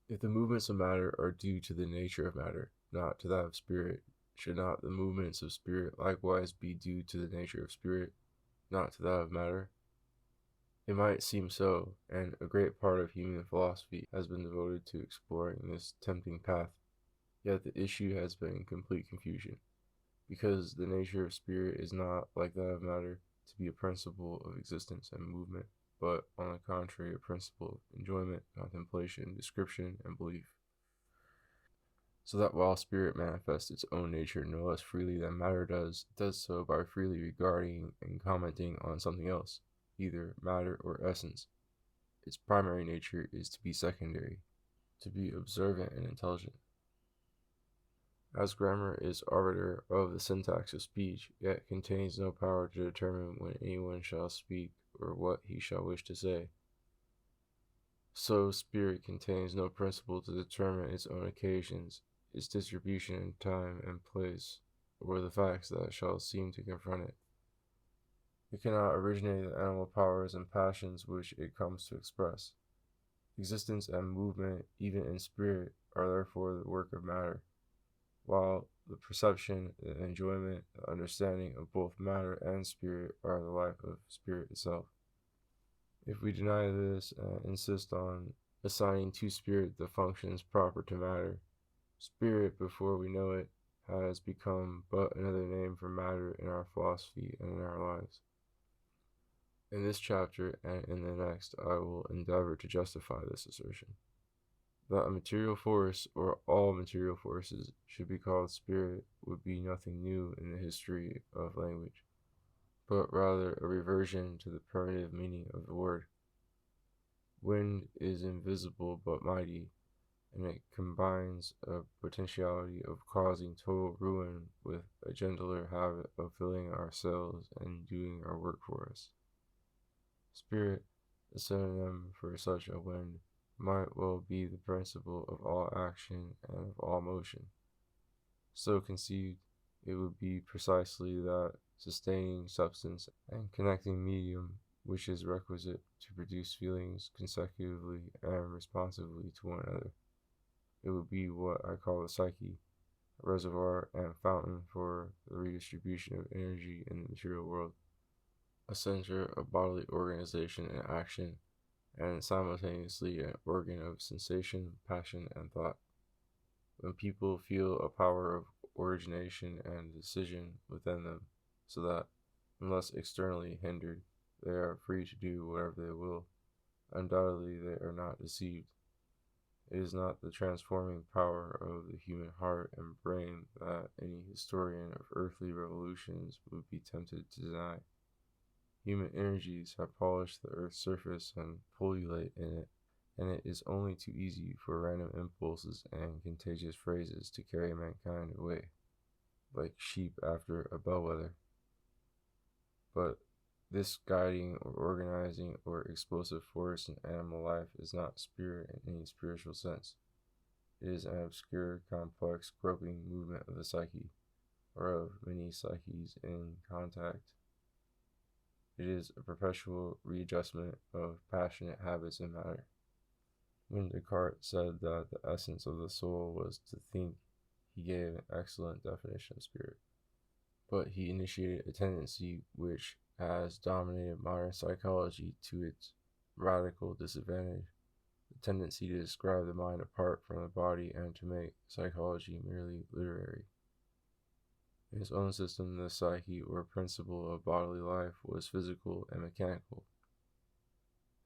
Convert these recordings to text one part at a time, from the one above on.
If the movements of matter are due to the nature of matter, not to that of spirit, should not the movements of spirit likewise be due to the nature of spirit, not to that of matter? It might seem so, and a great part of human philosophy has been devoted to exploring this tempting path, yet the issue has been complete confusion, because the nature of spirit is not, like that of matter, to be a principle of existence and movement, but, on the contrary, a principle of enjoyment, contemplation, description, and belief. So that while spirit manifests its own nature no less freely than matter does, it does so by freely regarding and commenting on something else, either matter or essence. Its primary nature is to be secondary, to be observant and intelligent. As grammar is arbiter of the syntax of speech, yet contains no power to determine when anyone shall speak or what he shall wish to say, so spirit contains no principle to determine its own occasions, its distribution in time and place, or the facts that shall seem to confront it. It cannot originate the animal powers and passions which it comes to express. Existence and movement, even in spirit, are therefore the work of matter, while the perception, the enjoyment, the understanding of both matter and spirit are the life of spirit itself. If we deny this and insist on assigning to spirit the functions proper to matter, spirit, before we know it, has become but another name for matter in our philosophy and in our lives. In this chapter and in the next, I will endeavor to justify this assertion. That a material force, or all material forces, should be called spirit would be nothing new in the history of language, but rather a reversion to the primitive meaning of the word. Wind is invisible but mighty, and it combines a potentiality of causing total ruin with a gentler habit of filling our sails and doing our work for us. Spirit, a synonym for such a wind, might well be the principle of all action and of all motion. So conceived, it would be precisely that sustaining substance and connecting medium which is requisite to produce feelings consecutively and responsively to one another. It would be what I call the psyche, a reservoir and fountain for the redistribution of energy in the material world, a center of bodily organization and action, and simultaneously an organ of sensation, passion, and thought. When people feel a power of origination and decision within them, so that, unless externally hindered, they are free to do whatever they will, undoubtedly they are not deceived. It is not the transforming power of the human heart and brain that any historian of earthly revolutions would be tempted to deny. Human energies have polished the earth's surface and pullulate in it, and it is only too easy for random impulses and contagious phrases to carry mankind away, like sheep after a bellwether. But this guiding or organizing or explosive force in animal life is not spirit in any spiritual sense. It is an obscure, complex, groping movement of the psyche, or of many psyches in contact. It is a perpetual readjustment of passionate habits in matter. When Descartes said that the essence of the soul was to think, he gave an excellent definition of spirit. But he initiated a tendency which has dominated modern psychology to its radical disadvantage, the tendency to describe the mind apart from the body and to make psychology merely literary. In his own system, the psyche, or principle of bodily life, was physical and mechanical,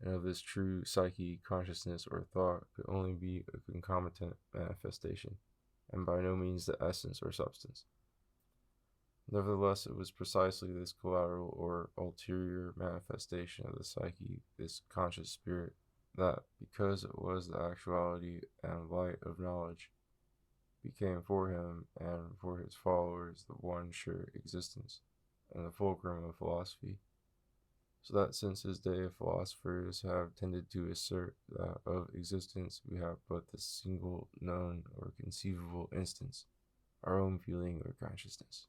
and of this true psyche, consciousness or thought could only be a concomitant manifestation, and by no means the essence or substance. Nevertheless, it was precisely this collateral or ulterior manifestation of the psyche, this conscious spirit, that, because it was the actuality and light of knowledge, became for him and for his followers the one sure existence, and the fulcrum of philosophy. So that since his day, philosophers have tended to assert that of existence we have but the single known or conceivable instance, our own feeling or consciousness.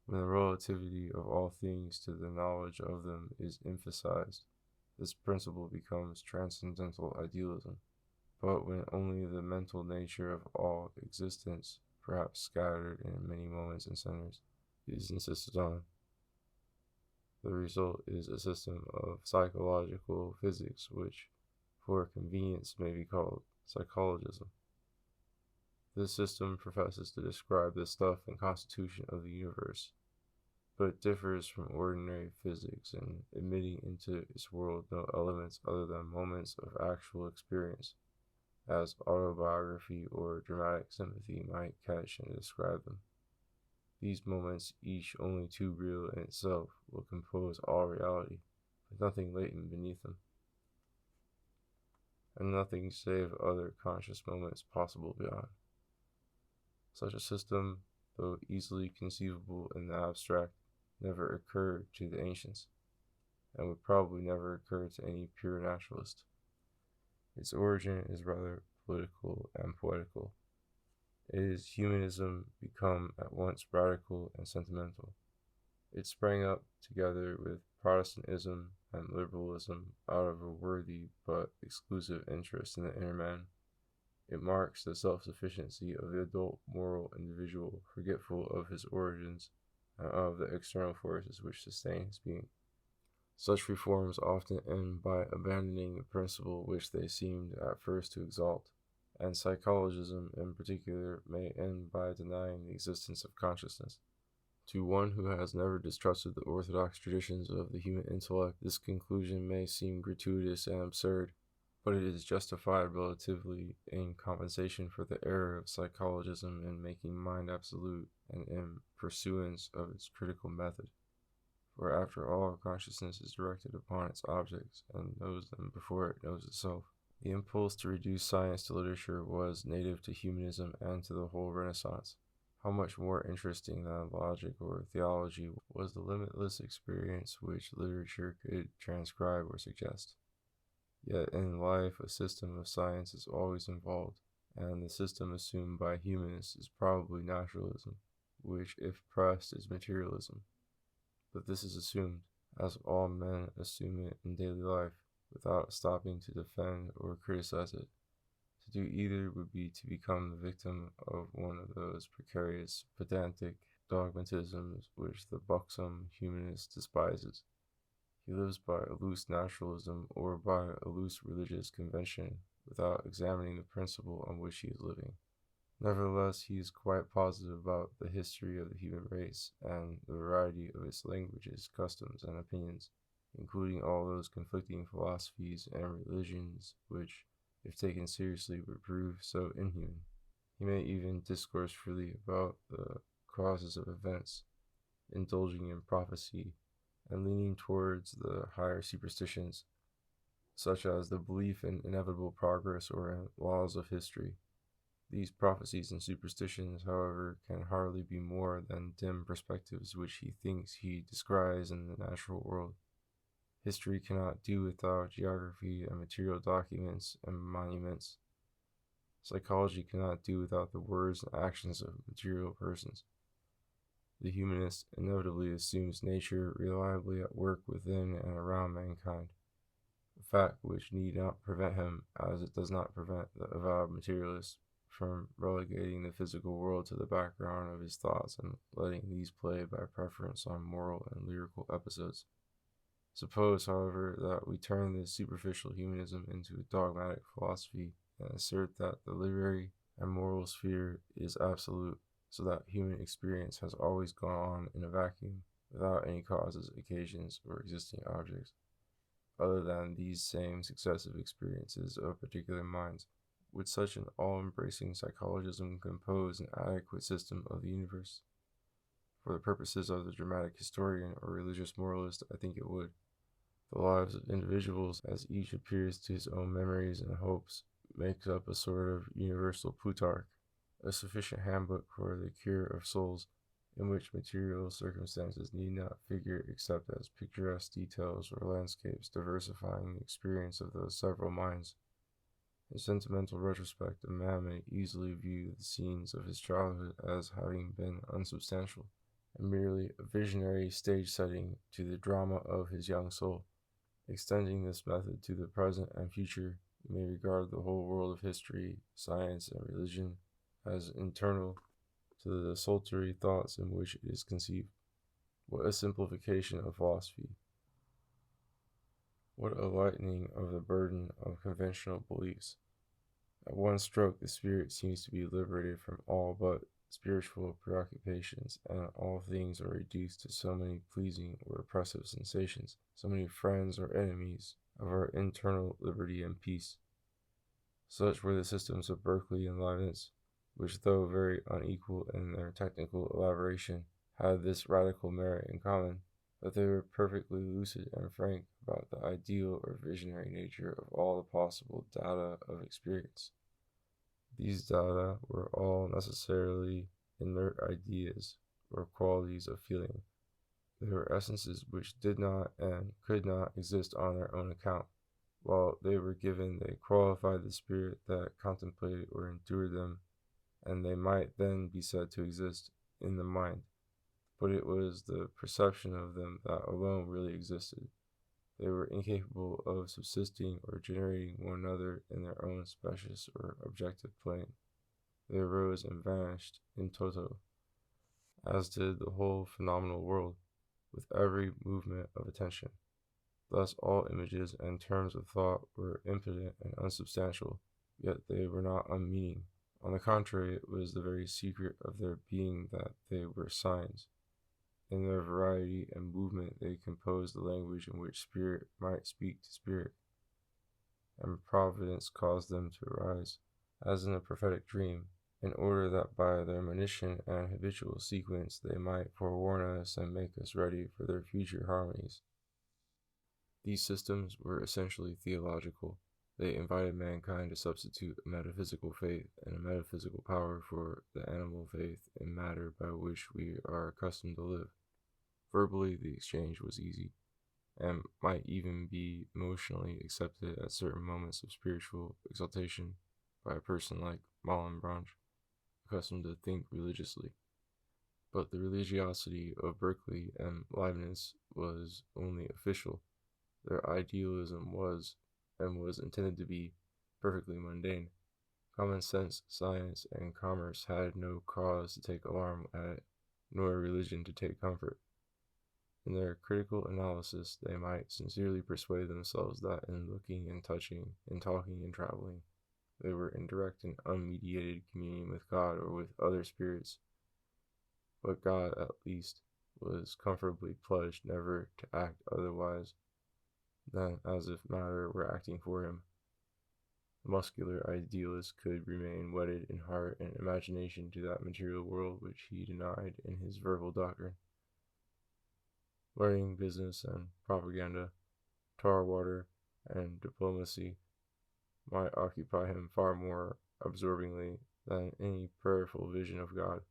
When the relativity of all things to the knowledge of them is emphasized, this principle becomes transcendental idealism. but when only the mental nature of all existence, perhaps scattered in many moments and centers, is insisted on. The result is a system of psychological physics, which, for convenience, may be called psychologism. This system professes to describe the stuff and constitution of the universe, but it differs from ordinary physics in admitting into its world no elements other than moments of actual experience, as autobiography or dramatic sympathy might catch and describe them. These moments, each only too real in itself, will compose all reality, with nothing latent beneath them, and nothing save other conscious moments possible beyond. Such a system, though easily conceivable in the abstract, never occurred to the ancients, and would probably never occur to any pure naturalist. Its origin is rather political and poetical. It is humanism become at once radical and sentimental. It sprang up together with Protestantism and liberalism out of a worthy but exclusive interest in the inner man. It marks the self-sufficiency of the adult moral individual, forgetful of his origins and of the external forces which sustain his being. Such reforms often end by abandoning a principle which they seemed at first to exalt, and psychologism in particular may end by denying the existence of consciousness. To one who has never distrusted the orthodox traditions of the human intellect, this conclusion may seem gratuitous and absurd, but it is justified relatively in compensation for the error of psychologism in making mind absolute and in pursuance of its critical method. For after all, consciousness is directed upon its objects and knows them before it knows itself. The impulse to reduce science to literature was native to humanism and to the whole Renaissance. How much more interesting than logic or theology was the limitless experience which literature could transcribe or suggest. Yet in life, a system of science is always involved, and the system assumed by humanists is probably naturalism, which, if pressed, is materialism. But this is assumed, as all men assume it in daily life, without stopping to defend or criticize it. To do either would be to become the victim of one of those precarious, pedantic dogmatisms which the buxom humanist despises. He lives by a loose naturalism or by a loose religious convention without examining the principle on which he is living. Nevertheless, he is quite positive about the history of the human race and the variety of its languages, customs, and opinions, including all those conflicting philosophies and religions which, if taken seriously, would prove so inhuman. He may even discourse freely about the causes of events, indulging in prophecy, and leaning towards the higher superstitions, such as the belief in inevitable progress or in laws of history. These prophecies and superstitions, however, can hardly be more than dim perspectives which he thinks he descries in the natural world. History cannot do without geography and material documents and monuments. Psychology cannot do without the words and actions of material persons. The humanist inevitably assumes nature reliably at work within and around mankind, a fact which need not prevent him, as it does not prevent the avowed materialist, from relegating the physical world to the background of his thoughts and letting these play by preference on moral and lyrical episodes. Suppose, however, that we turn this superficial humanism into a dogmatic philosophy and assert that the literary and moral sphere is absolute, so that human experience has always gone on in a vacuum, without any causes, occasions, or existing objects, other than these same successive experiences of particular minds. Would such an all-embracing psychologism compose an adequate system of the universe? For the purposes of the dramatic historian or religious moralist, I think it would. The lives of individuals, as each appears to his own memories and hopes, makes up a sort of universal Plutarch, a sufficient handbook for the cure of souls, in which material circumstances need not figure except as picturesque details or landscapes diversifying the experience of those several minds. In sentimental retrospect, a man may easily view the scenes of his childhood as having been unsubstantial, and merely a visionary stage setting to the drama of his young soul. Extending this method to the present and future, You may regard the whole world of history, science, and religion as internal to the desultory thoughts in which it is conceived. What a simplification of philosophy! What a lightening of the burden of conventional beliefs! At one stroke, the spirit seems to be liberated from all but spiritual preoccupations, and all things are reduced to so many pleasing or oppressive sensations, so many friends or enemies of our internal liberty and peace. Such were the systems of Berkeley and Leibniz, which, though very unequal in their technical elaboration, had this radical merit in common, that they were perfectly lucid and frank about the ideal or visionary nature of all the possible data of experience. These data were all necessarily inert ideas or qualities of feeling. They were essences which did not and could not exist on their own account. While they were given, they qualified the spirit that contemplated or endured them, and they might then be said to exist in the mind. But it was the perception of them that alone really existed. They were incapable of subsisting or generating one another in their own specious or objective plane. They arose and vanished in toto, as did the whole phenomenal world, with every movement of attention. Thus all images and terms of thought were impotent and unsubstantial, yet they were not unmeaning. On the contrary, it was the very secret of their being that they were signs. In their variety and movement they composed the language in which spirit might speak to spirit, and providence caused them to arise, as in a prophetic dream, in order that by their monition and habitual sequence they might forewarn us and make us ready for their future harmonies. These systems were essentially theological. They invited mankind to substitute a metaphysical faith and a metaphysical power for the animal faith in matter by which we are accustomed to live. Verbally, the exchange was easy, and might even be emotionally accepted at certain moments of spiritual exaltation by a person like Malebranche, accustomed to think religiously. But the religiosity of Berkeley and Leibniz was only official. Their idealism was, and was intended to be, perfectly mundane. Common sense, science, and commerce had no cause to take alarm at it, nor religion to take comfort. In their critical analysis, they might sincerely persuade themselves that in looking and touching, in talking and traveling, they were in direct and unmediated communion with God or with other spirits. But God, at least, was comfortably pledged never to act otherwise than as if matter were acting for him. The muscular idealist could remain wedded in heart and imagination to that material world which he denied in his verbal doctrine. Learning, business, and propaganda, tar water, and diplomacy might occupy him far more absorbingly than any prayerful vision of God,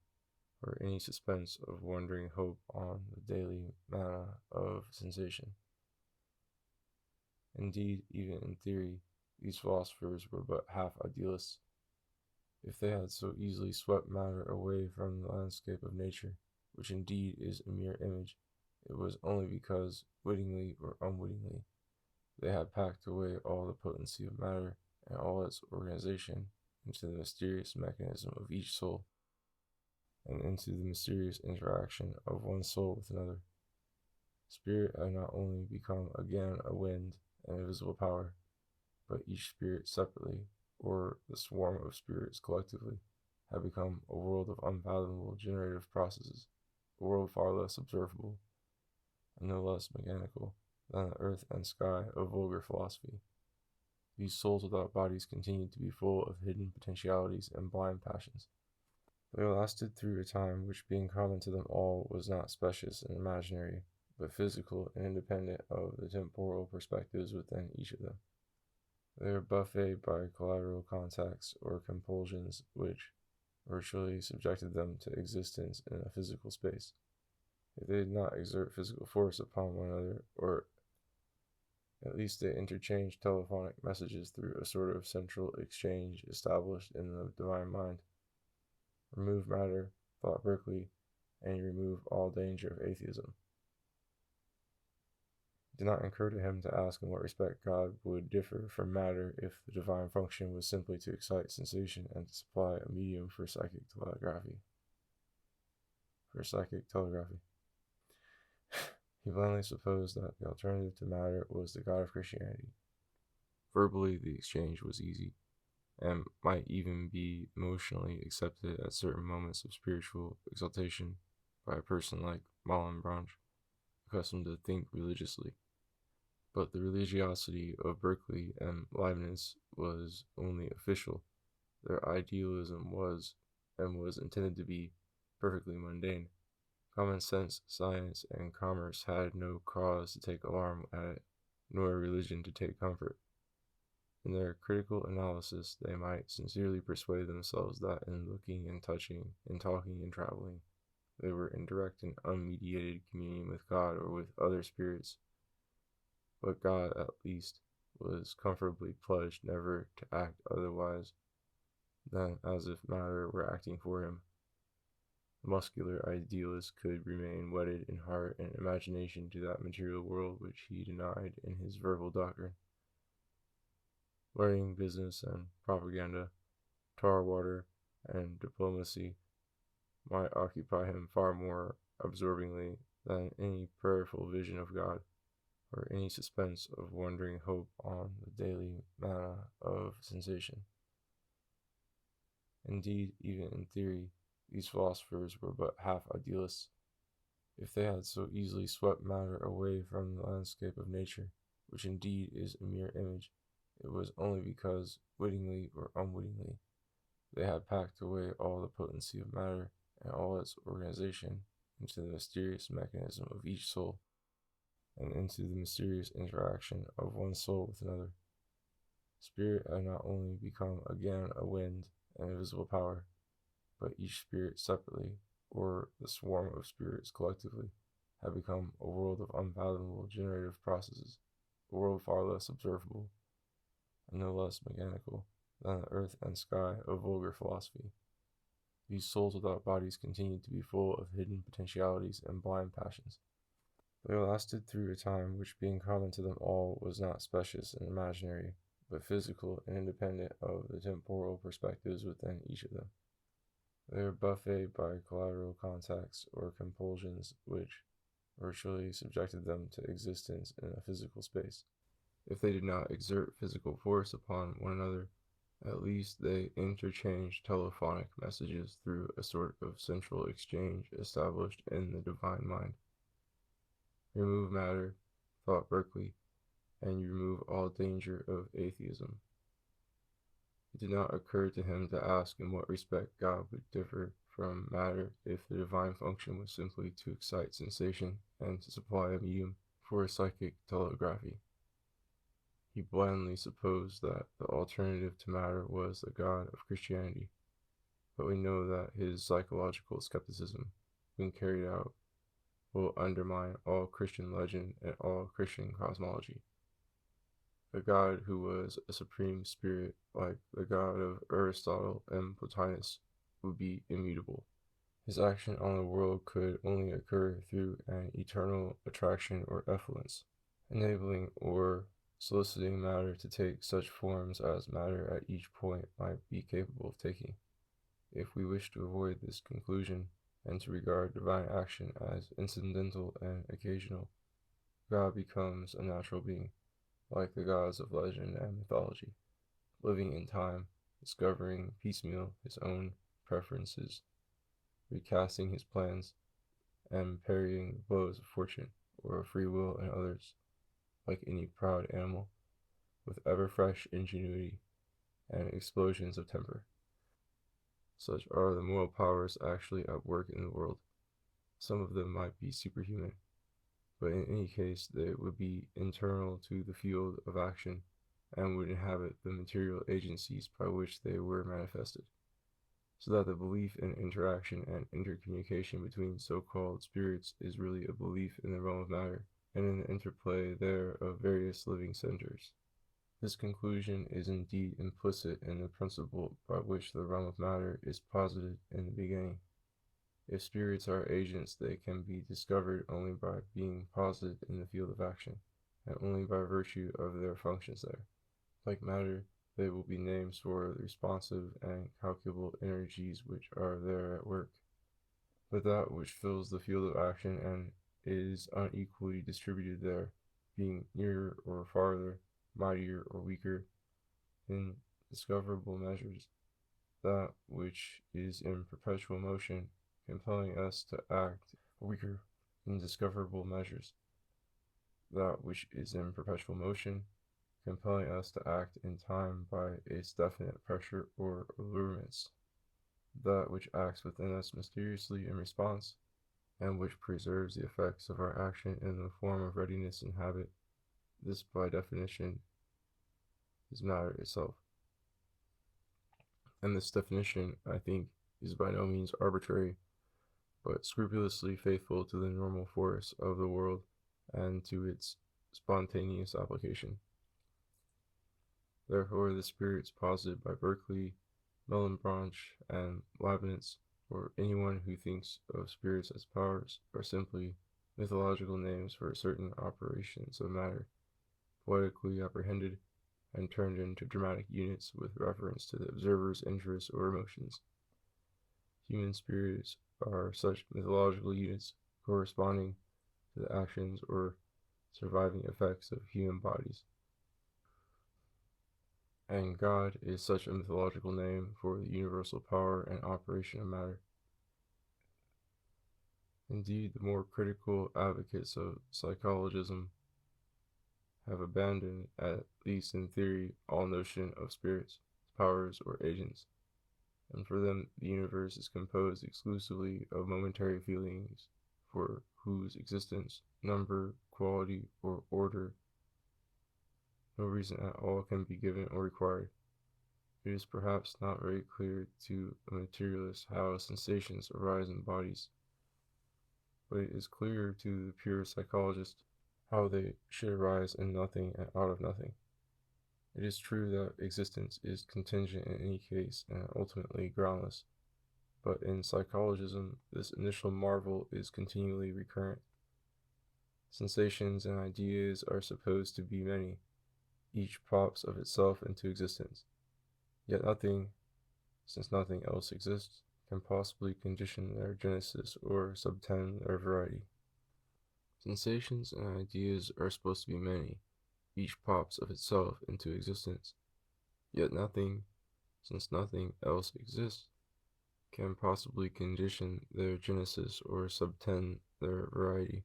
or any suspense of wondering hope on the daily manna of sensation. Indeed, even in theory, these philosophers were but half idealists. If they had so easily swept matter away from the landscape of nature, which indeed is a mere image, it was only because, wittingly or unwittingly, they had packed away all the potency of matter and all its organization into the mysterious mechanism of each soul, and into the mysterious interaction of one soul with another. Spirit had not only become again a wind and a visible power, but each spirit separately, or the swarm of spirits collectively, had become a world of unfathomable generative processes, a world far less observable, and no less mechanical than the earth and sky of vulgar philosophy. These souls without bodies continued to be full of hidden potentialities and blind passions. They lasted through a time which, being common to them all, was not specious and imaginary, but physical and independent of the temporal perspectives within each of them. They were buffeted by collateral contacts or compulsions which virtually subjected them to existence in a physical space. If they did not exert physical force upon one another, or at least they interchanged telephonic messages through a sort of central exchange established in the divine mind. Remove matter, thought Berkeley, and you remove all danger of atheism. It did not occur to him to ask in what respect God would differ from matter if the divine function was simply to excite sensation and to supply a medium for psychic telegraphy. He blindly supposed that the alternative to matter was the God of Christianity. Verbally, the exchange was easy, and might even be emotionally accepted at certain moments of spiritual exaltation by a person like Malebranche, accustomed to think religiously. But the religiosity of Berkeley and Leibniz was only official. Their idealism was, and was intended to be, perfectly mundane. Common sense, science, and commerce had no cause to take alarm at it, nor religion to take comfort. In their critical analysis, they might sincerely persuade themselves that in looking and touching, in talking and traveling, they were in direct and unmediated communion with God or with other spirits. But God, at least, was comfortably pledged never to act otherwise than as if matter were acting for him. The muscular idealist could remain wedded in heart and imagination to that material world which he denied in his verbal doctrine. Learning, business, and propaganda, tar water, and diplomacy might occupy him far more absorbingly than any prayerful vision of God, or any suspense of wondering hope on the daily manna of sensation. Indeed, even in theory, these philosophers were but half idealists. If they had so easily swept matter away from the landscape of nature, which indeed is a mere image, it was only because, wittingly or unwittingly, they had packed away all the potency of matter and all its organization into the mysterious mechanism of each soul, and into the mysterious interaction of one soul with another. Spirit had not only become again a wind, an invisible power, but each spirit separately, or the swarm of spirits collectively, had become a world of unfathomable generative processes, a world far less observable, and no less mechanical, than the earth and sky of vulgar philosophy. These souls without bodies continued to be full of hidden potentialities and blind passions. They lasted through a time which, being common to them all, was not specious and imaginary, but physical and independent of the temporal perspectives within each of them. They were buffeted by collateral contacts or compulsions which virtually subjected them to existence in a physical space. If they did not exert physical force upon one another, at least they interchanged telephonic messages through a sort of central exchange established in the divine mind. Remove matter, thought Berkeley, and you remove all danger of atheism. It did not occur to him to ask in what respect God would differ from matter if the divine function was simply to excite sensation and to supply a medium for psychic telegraphy. He blindly supposed that the alternative to matter was the God of Christianity, but we know that his psychological skepticism, when carried out, will undermine all Christian legend and all Christian cosmology. A God who was a supreme spirit, like the God of Aristotle and Plotinus, would be immutable. His action on the world could only occur through an eternal attraction or effluence, enabling or soliciting matter to take such forms as matter at each point might be capable of taking. If we wish to avoid this conclusion, and to regard divine action as incidental and occasional, God becomes a natural being, like the gods of legend and mythology, living in time, discovering piecemeal his own preferences, recasting his plans, and parrying the blows of fortune or of free will in others, like any proud animal, with ever fresh ingenuity and explosions of temper. Such are the moral powers actually at work in the world. Some of them might be superhuman, but in any case they would be internal to the field of action and would inhabit the material agencies by which they were manifested, so that the belief in interaction and intercommunication between so-called spirits is really a belief in the realm of matter and in the interplay there of various living centers. This conclusion is indeed implicit in the principle by which the realm of matter is posited in the beginning. If spirits are agents, they can be discovered only by being posited in the field of action. and only by virtue of their functions there. Like matter, they will be names for the responsive and calculable energies which are there at work. But that which fills the field of action and is unequally distributed there, being nearer or farther, mightier or weaker, in discoverable measures, that which is in perpetual motion, compelling us to act, weaker in discoverable measures, that which is in perpetual motion, compelling us to act in time by its definite pressure or allurements, that which acts within us mysteriously in response, and which preserves the effects of our action in the form of readiness and habit. This, by definition, is matter itself. And this definition, I think, is by no means arbitrary, but scrupulously faithful to the normal force of the world and to its spontaneous application. Therefore, the spirits posited by Berkeley, Mellenbranch, and Leibniz, or anyone who thinks of spirits as powers, are simply mythological names for certain operations of matter, poetically apprehended and turned into dramatic units with reference to the observer's interests or emotions. Human spirits are such mythological units corresponding to the actions or surviving effects of human bodies. And God is such a mythological name for the universal power and operation of matter. Indeed, the more critical advocates of psychologism have abandoned, at least in theory, all notion of spirits, powers, or agents, and for them the universe is composed exclusively of momentary feelings for whose existence, number, quality, or order no reason at all can be given or required. It is perhaps not very clear to a materialist how sensations arise in bodies, but it is clear to the pure psychologist how they should arise in nothing and out of nothing. It is true that existence is contingent in any case and ultimately groundless, but in psychologism this initial marvel is continually recurrent. Sensations and ideas are supposed to be many. Each pops of itself into existence. Yet nothing, since nothing else exists, can possibly condition their genesis or subtend their variety. Sensations and ideas are supposed to be many. Each pops of itself into existence. Yet nothing, since nothing else exists, can possibly condition their genesis or subtend their variety.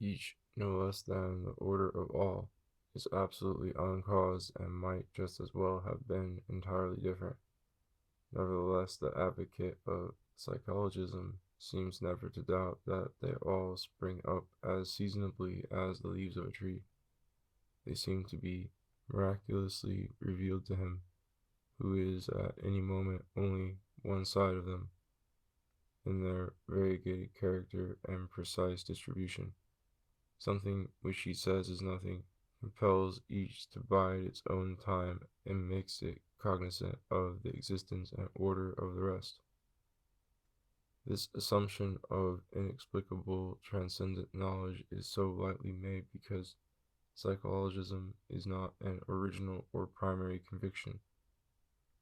Each, no less than the order of all, is absolutely uncaused and might just as well have been entirely different. Nevertheless, the advocate of psychologism seems never to doubt that they all spring up as seasonably as the leaves of a tree. They seem to be miraculously revealed to him, who is at any moment only one side of them, in their variegated character and precise distribution. Something which he says is nothing compels each to bide its own time and makes it cognizant of the existence and order of the rest. This assumption of inexplicable transcendent knowledge is so lightly made because psychologism is not an original or primary conviction,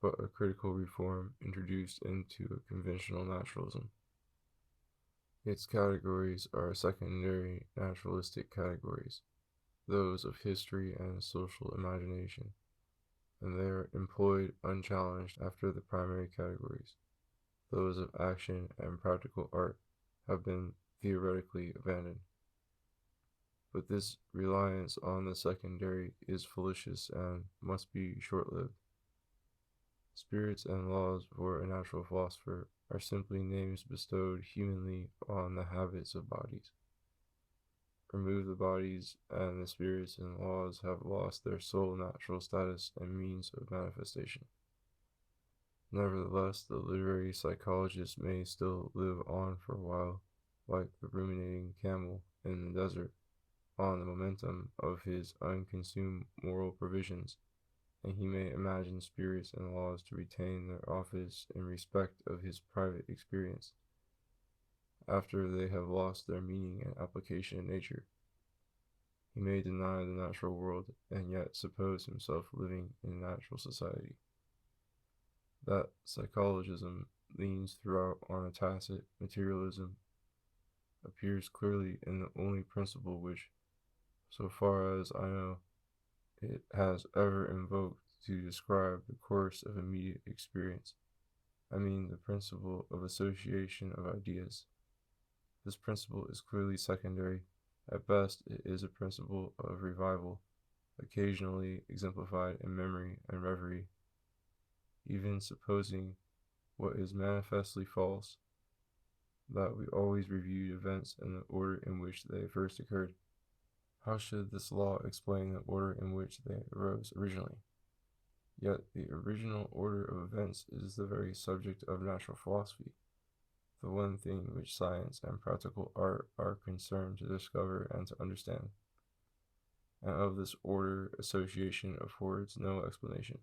but a critical reform introduced into a conventional naturalism. Its categories are secondary naturalistic categories, those of history and social imagination, and they are employed unchallenged after the primary categories. Those of action and practical art have been theoretically abandoned. But this reliance on the secondary is fallacious and must be short-lived. Spirits and laws for a natural philosopher are simply names bestowed humanly on the habits of bodies. Remove the bodies, and the spirits and laws have lost their sole natural status and means of manifestation. Nevertheless, the literary psychologist may still live on for a while, like the ruminating camel in the desert, on the momentum of his unconsumed moral provisions, and he may imagine spirits and laws to retain their office in respect of his private experience, after they have lost their meaning and application in nature. He He may deny the natural world and yet suppose himself living in a natural society. That psychologism leans throughout on a tacit materialism appears clearly in the only principle which, so far as I know, it has ever invoked to describe the course of immediate experience. I mean the principle of association of ideas. This principle is clearly secondary. At best, it is a principle of revival, occasionally exemplified in memory and reverie. Even supposing what is manifestly false, that we always reviewed events in the order in which they first occurred. How should this law explain the order in which they arose originally? Yet the original order of events is the very subject of natural philosophy, the one thing which science and practical art are concerned to discover and to understand. And of this order, association affords no explanation.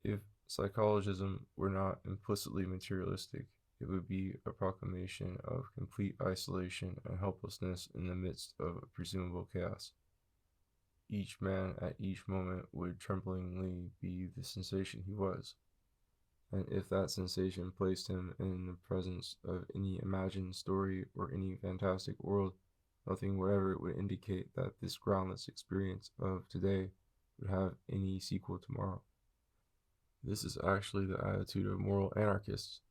If psychologism were not implicitly materialistic, it would be a proclamation of complete isolation and helplessness in the midst of a presumable chaos. Each man at each moment would tremblingly be the sensation he was, and if that sensation placed him in the presence of any imagined story or any fantastic world, nothing whatever would indicate that this groundless experience of today would have any sequel tomorrow. This is actually the attitude of moral anarchists,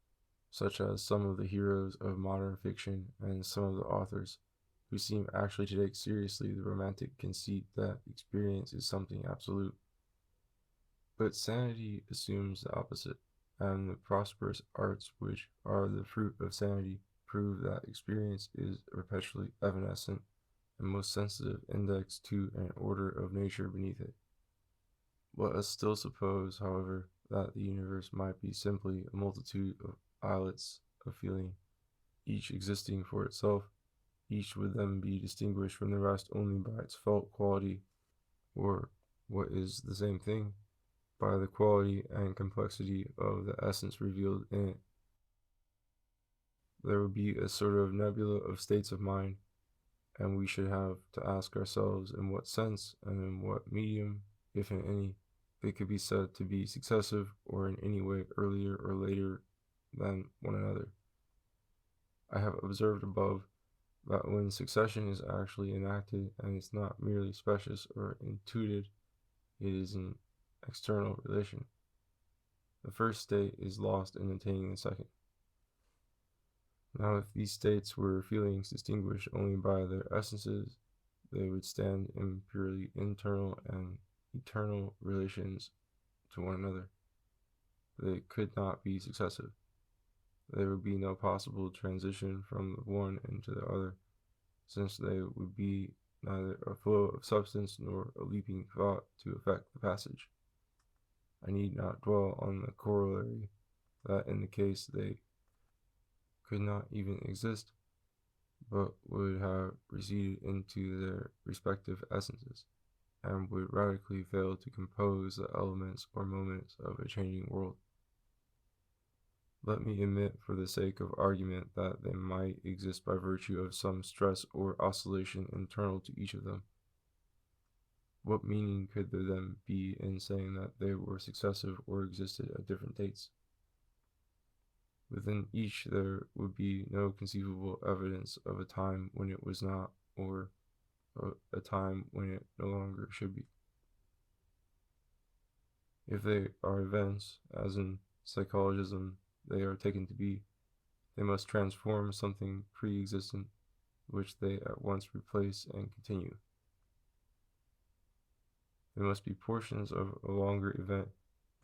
such as some of the heroes of modern fiction and some of the authors, who seem actually to take seriously the romantic conceit that experience is something absolute. But sanity assumes the opposite, and the prosperous arts which are the fruit of sanity prove that experience is a perpetually evanescent and most sensitive index to an order of nature beneath it. Let us still suppose, however, that the universe might be simply a multitude of islets of feeling, each existing for itself. Each would then be distinguished from the rest only by its felt quality, or, what is the same thing, by the quality and complexity of the essence revealed in it. There would be a sort of nebula of states of mind, and we should have to ask ourselves in what sense and in what medium, if in any, they could be said to be successive or in any way earlier or later than one another. I have observed above that when succession is actually enacted and is not merely specious or intuited, it is an external relation. The first state is lost in attaining the second. Now, if these states were feelings distinguished only by their essences, they would stand in purely internal and eternal relations to one another. They could not be successive. There would be no possible transition from the one into the other, since they would be neither a flow of substance nor a leaping thought to effect the passage. I need not dwell on the corollary that in the case they could not even exist, but would have receded into their respective essences, and would radically fail to compose the elements or moments of a changing world. Let me admit for the sake of argument that they might exist by virtue of some stress or oscillation internal to each of them. What meaning could there then be in saying that they were successive or existed at different dates? Within each there would be no conceivable evidence of a time when it was not, or a time when it no longer should be. If they are events, as in psychologism they are taken to be, they must transform something pre-existent, which they at once replace and continue. They must be portions of a longer event,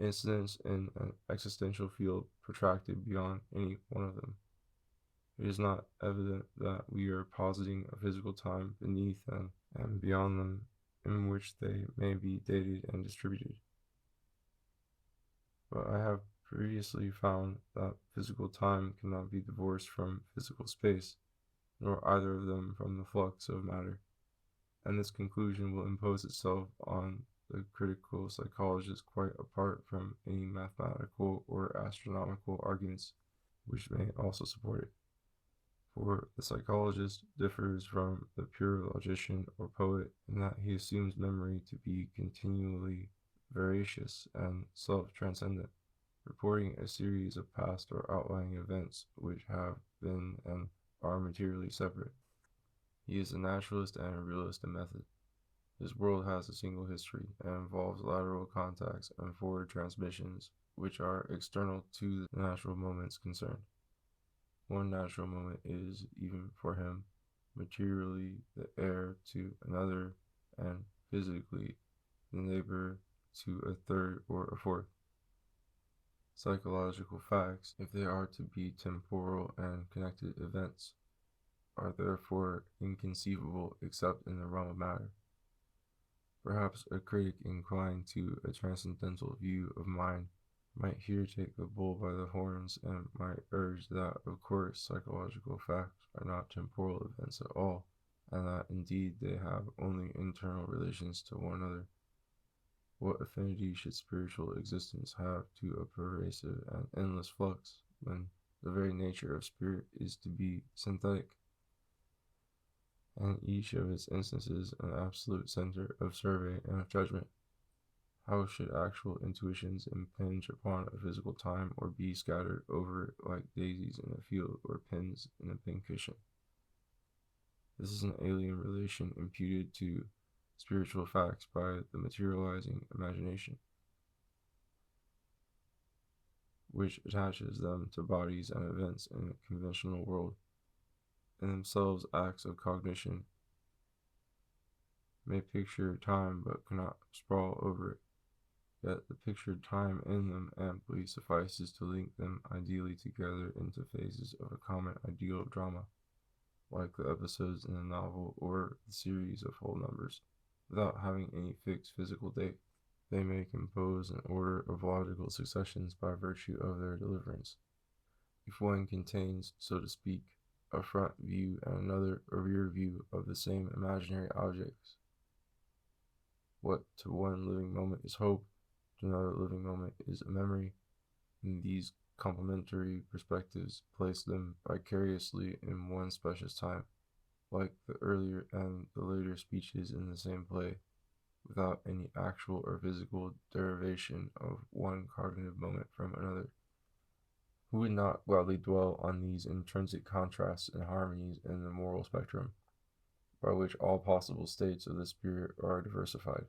incidents in an existential field protracted beyond any one of them. It is not evident that we are positing a physical time beneath them and beyond them in which they may be dated and distributed. But I have previously found that physical time cannot be divorced from physical space, nor either of them from the flux of matter, and this conclusion will impose itself on the critical psychologist quite apart from any mathematical or astronomical arguments which may also support it. For the psychologist differs from the pure logician or poet in that he assumes memory to be continually veracious and self-transcendent, reporting a series of past or outlying events which have been and are materially separate. He is a naturalist and a realist in method. His world has a single history and involves lateral contacts and forward transmissions which are external to the natural moments concerned. One natural moment is, even for him, materially the heir to another, and physically the neighbor to a third or a fourth. Psychological facts, if they are to be temporal and connected events, are therefore inconceivable except in the realm of matter. Perhaps a critic inclined to a transcendental view of mind might here take the bull by the horns and might urge that, of course, psychological facts are not temporal events at all, and that indeed they have only internal relations to one another. What affinity should spiritual existence have to a pervasive and endless flux, when the very nature of spirit is to be synthetic, and each of its instances an absolute center of survey and of judgment? How should actual intuitions impinge upon a physical time or be scattered over it like daisies in a field or pins in a pincushion? This is an alien relation imputed to spiritual facts by the materializing imagination, which attaches them to bodies and events in a conventional world, in themselves acts of cognition, may picture time but cannot sprawl over it. Yet the pictured time in them amply suffices to link them ideally together into phases of a common ideal of drama, like the episodes in a novel or the series of whole numbers, without having any fixed physical date. They may compose an order of logical successions by virtue of their deliverance. If one contains, so to speak, a front view and another a rear view of the same imaginary objects, what to one living moment is hope, to another living moment is a memory, and these complementary perspectives place them vicariously in one specious time, like the earlier and the later speeches in the same play, without any actual or physical derivation of one cognitive moment from another. Who would not gladly dwell on these intrinsic contrasts and harmonies in the moral spectrum, by which all possible states of the spirit are diversified?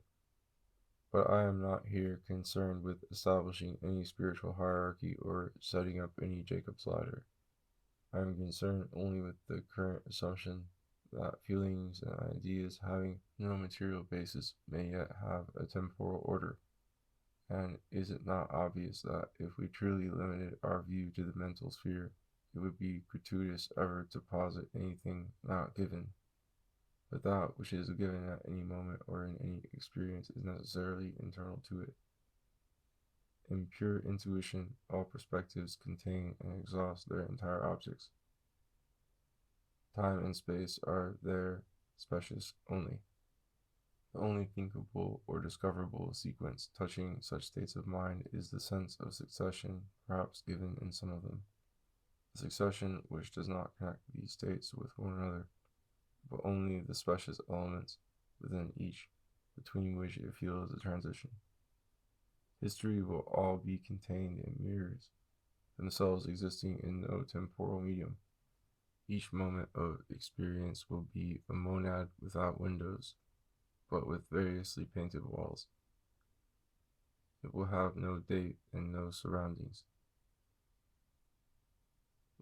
But I am not here concerned with establishing any spiritual hierarchy or setting up any Jacob's ladder. I am concerned only with the current assumption that feelings and ideas having no material basis may yet have a temporal order. And is it not obvious that if we truly limited our view to the mental sphere, it would be gratuitous ever to posit anything not given? But that which is given at any moment or in any experience is necessarily internal to it. In pure intuition, all perspectives contain and exhaust their entire objects. Time and space are their specious only. The only thinkable or discoverable sequence touching such states of mind is the sense of succession, perhaps given in some of them. The succession which does not connect these states with one another, but only the specious elements within each, between which it feels the transition. History will all be contained in mirrors, themselves existing in no temporal medium. Each moment of experience will be a monad without windows, but with variously painted walls. It will have no date and no surroundings.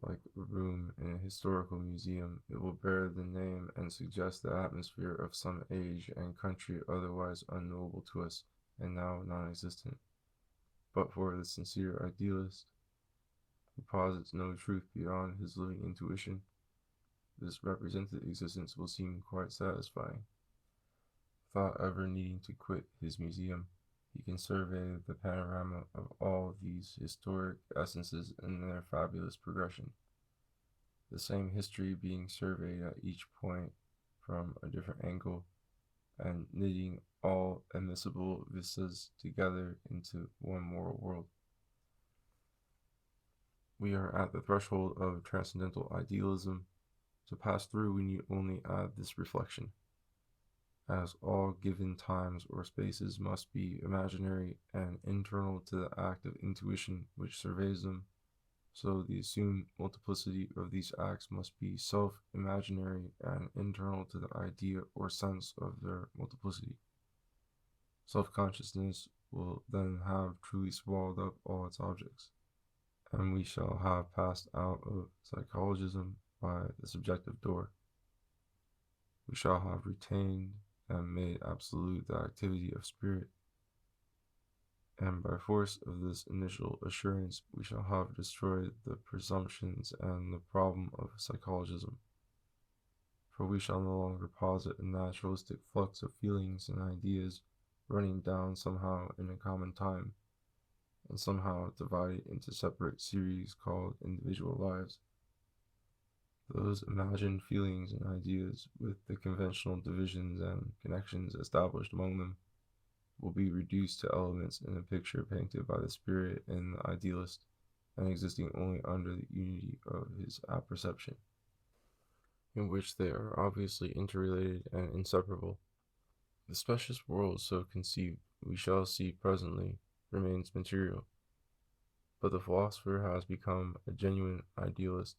Like a room in a historical museum, it will bear the name and suggest the atmosphere of some age and country otherwise unknowable to us and now non-existent. But for the sincere idealist, who posits no truth beyond his living intuition, this represented existence will seem quite satisfying. Without ever needing to quit his museum, he can survey the panorama of all these historic essences in their fabulous progression, the same history being surveyed at each point from a different angle, and knitting all admissible vistas together into one moral world. We are at the threshold of transcendental idealism, To pass through, we need only add this reflection, as all given times or spaces must be imaginary and internal to the act of intuition which surveys them, so the assumed multiplicity of these acts must be self-imaginary and internal to the idea or sense of their multiplicity. Self-consciousness will then have truly swallowed up all its objects, and we shall have passed out of psychologism by the subjective door. We shall have retained and made absolute the activity of spirit, and by force of this initial assurance we shall have destroyed the presumptions and the problem of psychologism. For we shall no longer posit a naturalistic flux of feelings and ideas running down somehow in a common time, and somehow divided into separate series called individual lives. Those imagined feelings and ideas, with the conventional divisions and connections established among them, will be reduced to elements in a picture painted by the spirit and the idealist, and existing only under the unity of his apperception, in which they are obviously interrelated and inseparable. The specious world so conceived, we shall see presently, remains material, but the philosopher has become a genuine idealist,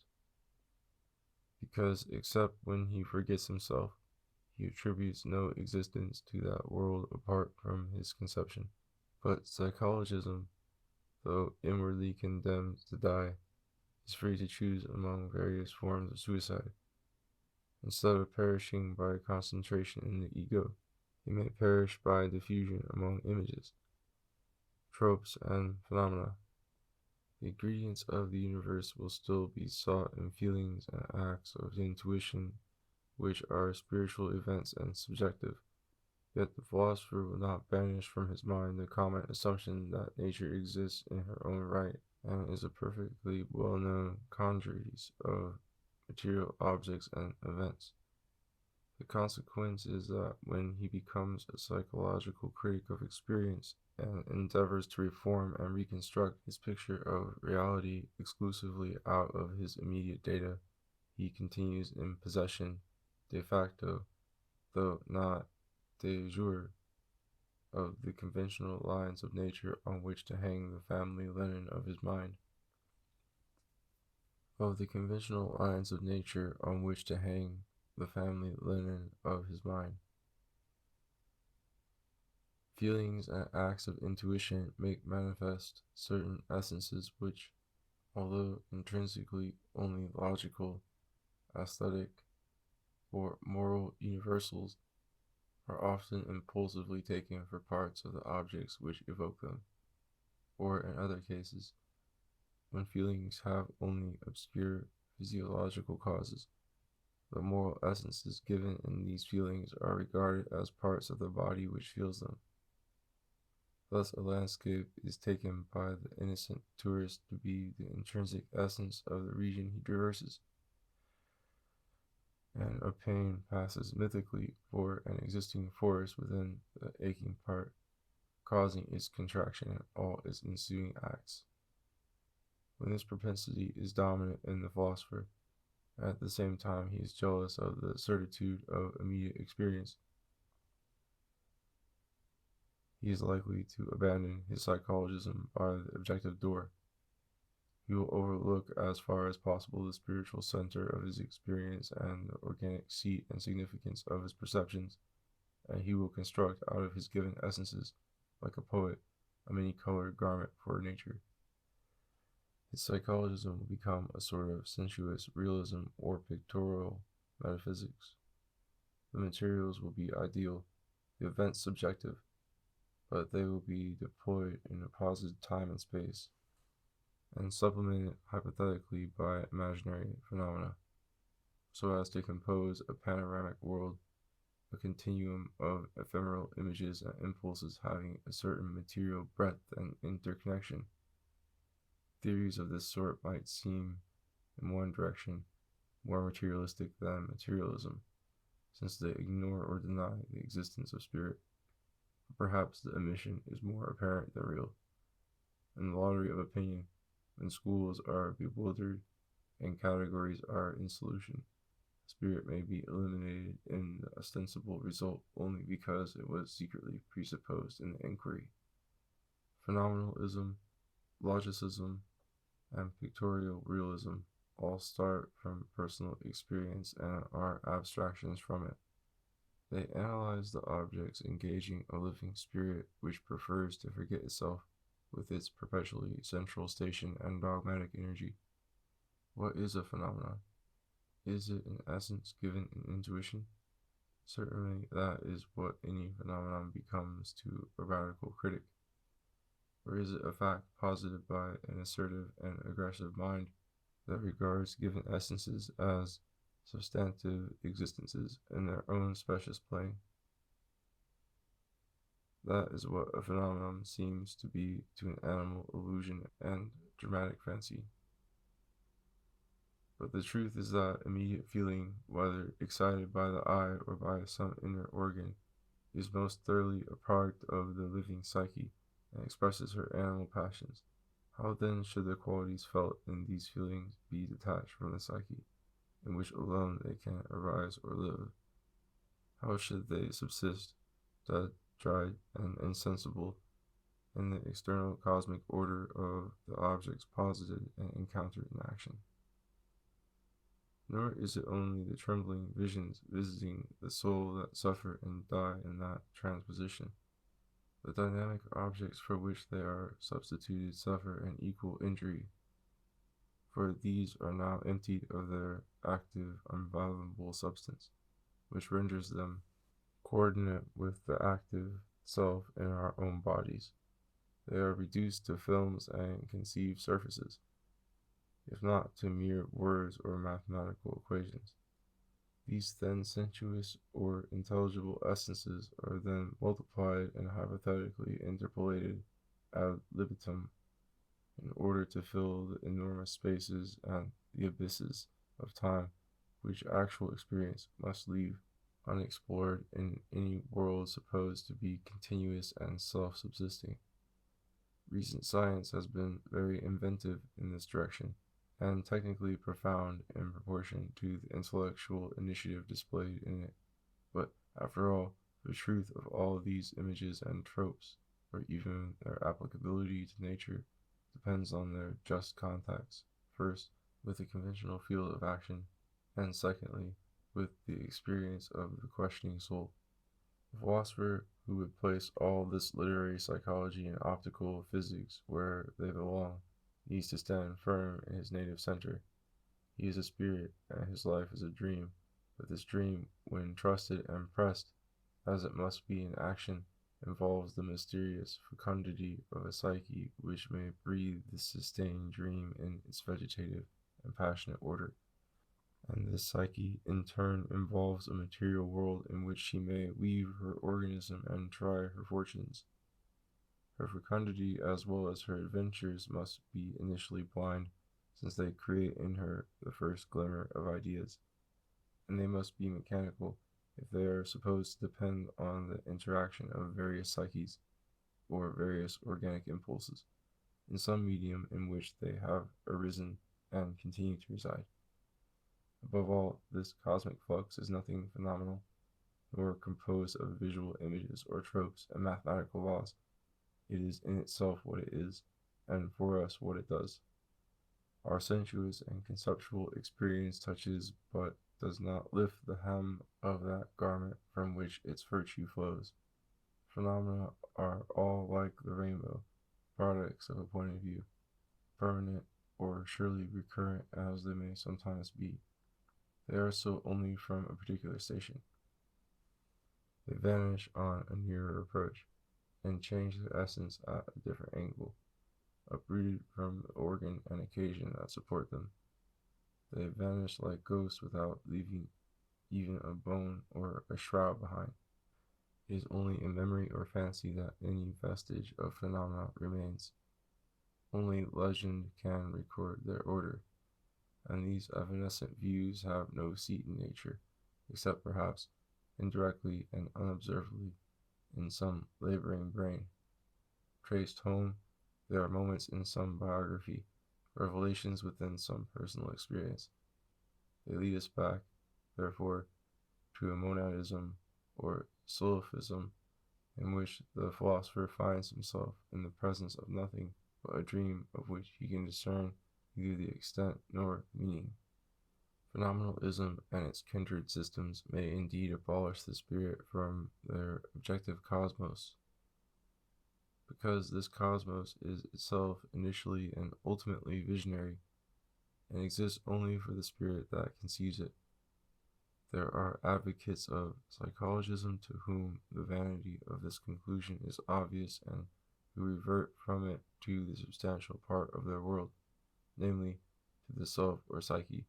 because except when he forgets himself, he attributes no existence to that world apart from his conception. But psychologism, though inwardly condemned to die, is free to choose among various forms of suicide. Instead of perishing by concentration in the ego, he may perish by diffusion among images, tropes, and phenomena. The ingredients of the universe will still be sought in feelings and acts of intuition, which are spiritual events and subjective. Yet the philosopher will not banish from his mind the common assumption that nature exists in her own right and is a perfectly well-known congeries of material objects and events. The consequence is that when he becomes a psychological critic of experience and endeavors to reform and reconstruct his picture of reality exclusively out of his immediate data, he continues in possession de facto, though not de jure, of the conventional lines of nature on which to hang the family linen of his mind. Of the conventional lines of nature on which to hang the family linen of his mind. Feelings and acts of intuition make manifest certain essences which, although intrinsically only logical, aesthetic, or moral universals, are often impulsively taken for parts of the objects which evoke them, or in other cases, when feelings have only obscure physiological causes, the moral essences given in these feelings are regarded as parts of the body which feels them. Thus a landscape is taken by the innocent tourist to be the intrinsic essence of the region he traverses, and a pain passes mythically for an existing force within the aching part, causing its contraction and all its ensuing acts. When this propensity is dominant in the philosopher, at the same time he is jealous of the certitude of immediate experience, he is likely to abandon his psychologism by the objective door. He will overlook as far as possible the spiritual center of his experience and the organic seat and significance of his perceptions, and he will construct out of his given essences, like a poet, a many-colored garment for nature. His psychologism will become a sort of sensuous realism or pictorial metaphysics. The materials will be ideal, the events subjective, but they will be deployed in a posited time and space, and supplemented hypothetically by imaginary phenomena, so as to compose a panoramic world, a continuum of ephemeral images and impulses having a certain material breadth and interconnection. Theories of this sort might seem, in one direction, more materialistic than materialism, since they ignore or deny the existence of spirit. But perhaps the omission is more apparent than real. In the lottery of opinion, when schools are bewildered and categories are in solution, spirit may be eliminated in the ostensible result only because it was secretly presupposed in the inquiry. Phenomenalism, logicism, and pictorial realism all start from personal experience and are abstractions from it. They analyze the objects engaging a living spirit which prefers to forget itself with its perpetually central station and dogmatic energy. What is a phenomenon? Is it in essence given in intuition? Certainly that is what any phenomenon becomes to a radical critic. Or is it a fact posited by an assertive and aggressive mind that regards given essences as substantive existences in their own specious plane? That is what a phenomenon seems to be to an animal illusion and dramatic fancy. But the truth is that immediate feeling, whether excited by the eye or by some inner organ, is most thoroughly a product of the living psyche, and expresses her animal passions. How then should the qualities felt in these feelings be detached from the psyche, in which alone they can arise or live? How should they subsist, dead, dried, and insensible, in the external cosmic order of the objects posited and encountered in action? Nor is it only the trembling visions visiting the soul that suffer and die in that transposition. The dynamic objects for which they are substituted suffer an equal injury, for these are now emptied of their active, unfathomable substance, which renders them coordinate with the active self in our own bodies. They are reduced to films and conceived surfaces, if not to mere words or mathematical equations. These then sensuous or intelligible essences are then multiplied and hypothetically interpolated ad libitum in order to fill the enormous spaces and the abysses of time which actual experience must leave unexplored in any world supposed to be continuous and self-subsisting. Recent science has been very inventive in this direction, and technically profound in proportion to the intellectual initiative displayed in it. But, after all, the truth of all these images and tropes, or even their applicability to nature, depends on their just contacts, first, with the conventional field of action, and secondly, with the experience of the questioning soul. The philosopher who would place all this literary psychology and optical physics where they belong needs to stand firm in his native center. He is a spirit, and his life is a dream, but this dream, when trusted and pressed, as it must be in action, involves the mysterious fecundity of a psyche which may breathe the sustained dream in its vegetative and passionate order. And this psyche, in turn, involves a material world in which she may weave her organism and try her fortunes. Her fecundity, as well as her adventures, must be initially blind, since they create in her the first glimmer of ideas, and they must be mechanical if they are supposed to depend on the interaction of various psyches, or various organic impulses, in some medium in which they have arisen and continue to reside. Above all, this cosmic flux is nothing phenomenal, nor composed of visual images or tropes and mathematical laws. It is in itself what it is, and for us what it does. Our sensuous and conceptual experience touches but does not lift the hem of that garment from which its virtue flows. Phenomena are all like the rainbow, products of a point of view, permanent or surely recurrent as they may sometimes be. They are so only from a particular station. They vanish on a nearer approach, and change their essence at a different angle, uprooted from the organ and occasion that support them. They vanish like ghosts without leaving even a bone or a shroud behind. It is only in memory or fancy that any vestige of phenomena remains. Only legend can record their order, and these evanescent views have no seat in nature, except perhaps, indirectly and unobservably, in some laboring brain. Traced home, there are moments in some biography, revelations within some personal experience. They lead us back, therefore, to a monadism or sylphism, in which the philosopher finds himself in the presence of nothing but a dream of which he can discern neither the extent nor meaning. Phenomenalism and its kindred systems may indeed abolish the spirit from their objective cosmos, because this cosmos is itself initially and ultimately visionary, and exists only for the spirit that conceives it. There are advocates of psychologism to whom the vanity of this conclusion is obvious, and who revert from it to the substantial part of their world, namely, to the self or psyche,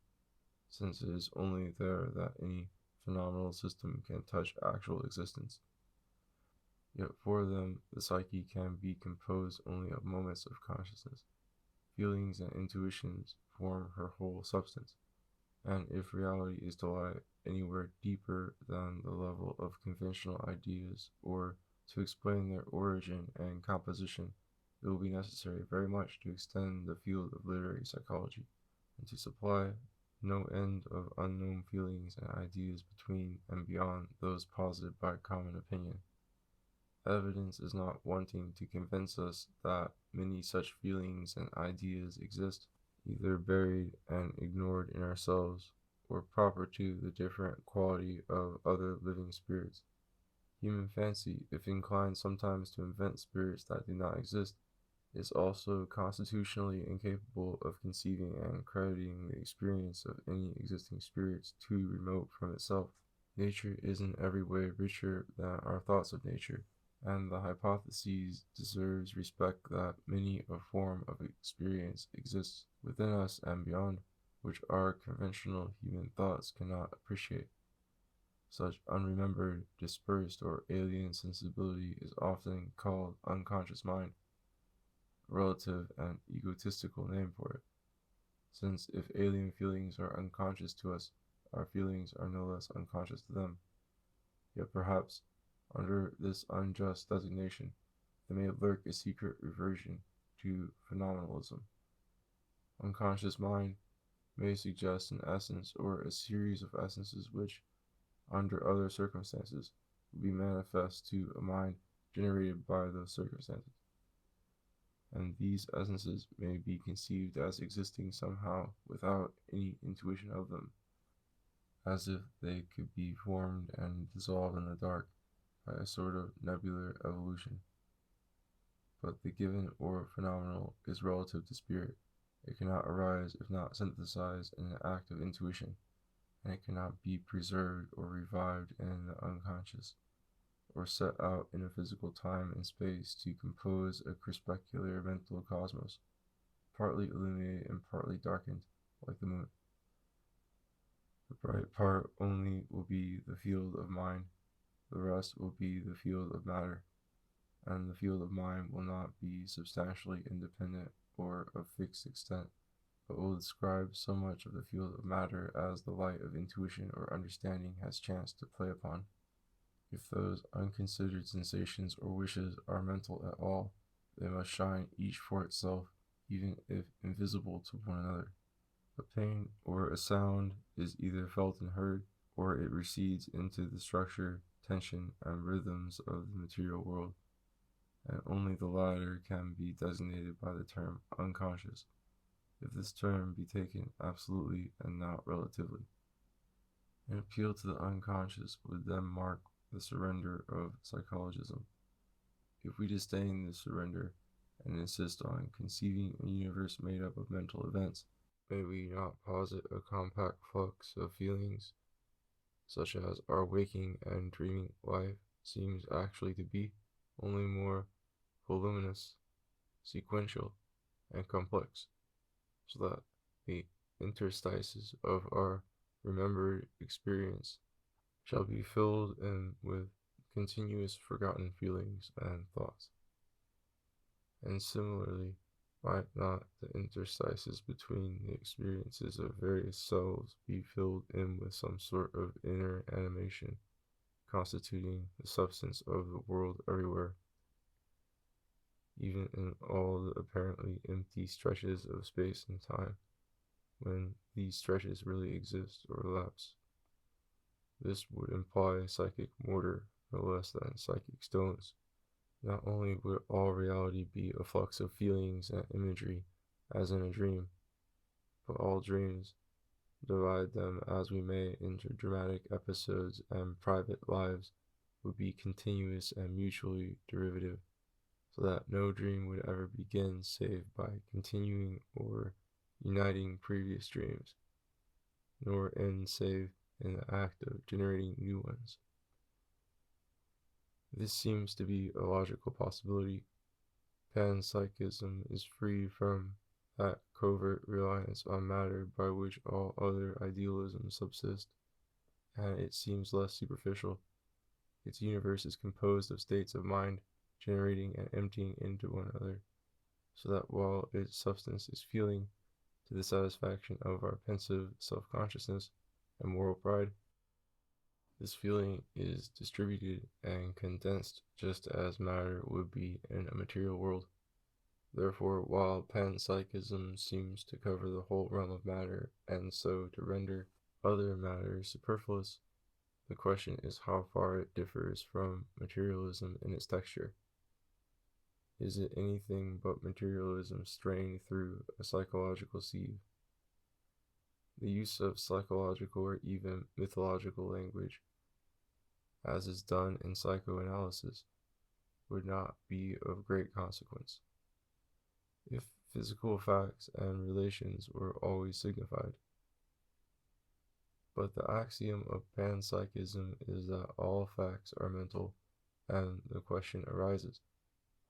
since it is only there that any phenomenal system can touch actual existence. Yet for them, the psyche can be composed only of moments of consciousness. Feelings and intuitions form her whole substance, and if reality is to lie anywhere deeper than the level of conventional ideas, or to explain their origin and composition, it will be necessary very much to extend the field of literary psychology, and to supply no end of unknown feelings and ideas between and beyond those posited by common opinion. Evidence is not wanting to convince us that many such feelings and ideas exist, either buried and ignored in ourselves, or proper to the different quality of other living spirits. Human fancy, if inclined sometimes to invent spirits that do not exist, is also constitutionally incapable of conceiving and crediting the experience of any existing spirits too remote from itself. Nature is in every way richer than our thoughts of nature, and the hypothesis deserves respect that many a form of experience exists within us and beyond, which our conventional human thoughts cannot appreciate. Such unremembered, dispersed, or alien sensibility is often called unconscious mind, a relative and egotistical name for it, since if alien feelings are unconscious to us, our feelings are no less unconscious to them. Yet perhaps, under this unjust designation, there may lurk a secret reversion to phenomenalism. Unconscious mind may suggest an essence or a series of essences which, under other circumstances, will be manifest to a mind generated by those circumstances, and these essences may be conceived as existing somehow without any intuition of them, as if they could be formed and dissolved in the dark by a sort of nebular evolution. But the given or phenomenal is relative to spirit. It cannot arise if not synthesized in an act of intuition, and it cannot be preserved or revived in the unconscious, or set out in a physical time and space to compose a crepuscular mental cosmos, partly illuminated and partly darkened, like the moon. The bright part only will be the field of mind, the rest will be the field of matter, and the field of mind will not be substantially independent or of fixed extent, but will describe so much of the field of matter as the light of intuition or understanding has chanced to play upon. If those unconsidered sensations or wishes are mental at all, they must shine each for itself, even if invisible to one another. A pain or a sound is either felt and heard, or it recedes into the structure, tension, and rhythms of the material world, and only the latter can be designated by the term unconscious, if this term be taken absolutely and not relatively. An appeal to the unconscious would then mark the surrender of psychologism. If we disdain this surrender and insist on conceiving a universe made up of mental events, may we not posit a compact flux of feelings, such as our waking and dreaming life seems actually to be, only more voluminous, sequential, and complex, so that the interstices of our remembered experience shall be filled in with continuous forgotten feelings and thoughts. And similarly, might not the interstices between the experiences of various selves be filled in with some sort of inner animation, constituting the substance of the world everywhere, even in all the apparently empty stretches of space and time, when these stretches really exist or lapse? This would imply psychic mortar no less than psychic stones. Not only would all reality be a flux of feelings and imagery, as in a dream, but all dreams, divide them as we may into dramatic episodes and private lives, would be continuous and mutually derivative, so that no dream would ever begin save by continuing or uniting previous dreams, nor end save in the act of generating new ones. This seems to be a logical possibility. Panpsychism is free from that covert reliance on matter by which all other idealisms subsist, and it seems less superficial. Its universe is composed of states of mind, generating and emptying into one another, so that while its substance is feeling to the satisfaction of our pensive self-consciousness and moral pride, this feeling is distributed and condensed just as matter would be in a material world. Therefore, while panpsychism seems to cover the whole realm of matter and so to render other matter superfluous, the question is how far it differs from materialism in its texture. Is it anything but materialism strained through a psychological sieve? The use of psychological or even mythological language, as is done in psychoanalysis, would not be of great consequence if physical facts and relations were always signified. But the axiom of panpsychism is that all facts are mental, and the question arises,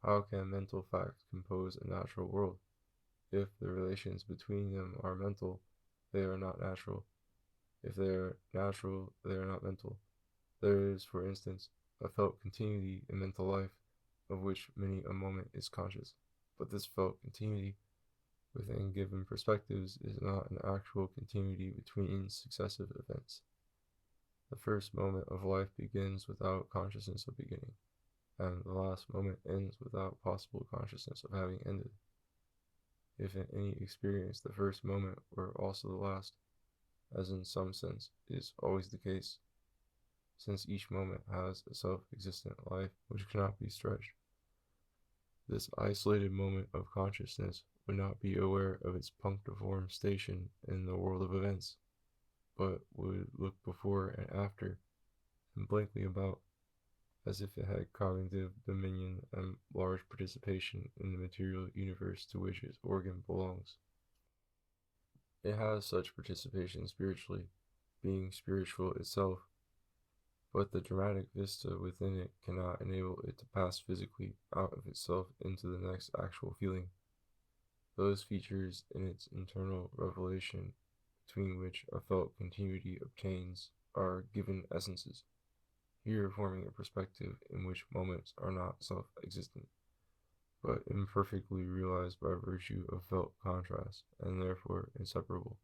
how can mental facts compose a natural world? If the relations between them are mental, they are not natural. If they are natural, they are not mental. There is, for instance, a felt continuity in mental life, of which many a moment is conscious. But this felt continuity within given perspectives is not an actual continuity between successive events. The first moment of life begins without consciousness of beginning, and the last moment ends without possible consciousness of having ended. If in any experience the first moment were also the last, as in some sense is always the case, since each moment has a self-existent life which cannot be stretched, this isolated moment of consciousness would not be aware of its punctiform station in the world of events, but would look before and after, and blankly about, as if it had cognitive dominion and large participation in the material universe to which its organ belongs. It has such participation spiritually, being spiritual itself, but the dramatic vista within it cannot enable it to pass physically out of itself into the next actual feeling. Those features in its internal revelation between which a felt continuity obtains are given essences, here forming a perspective in which moments are not self-existent, but imperfectly realized by virtue of felt contrast, and therefore inseparable.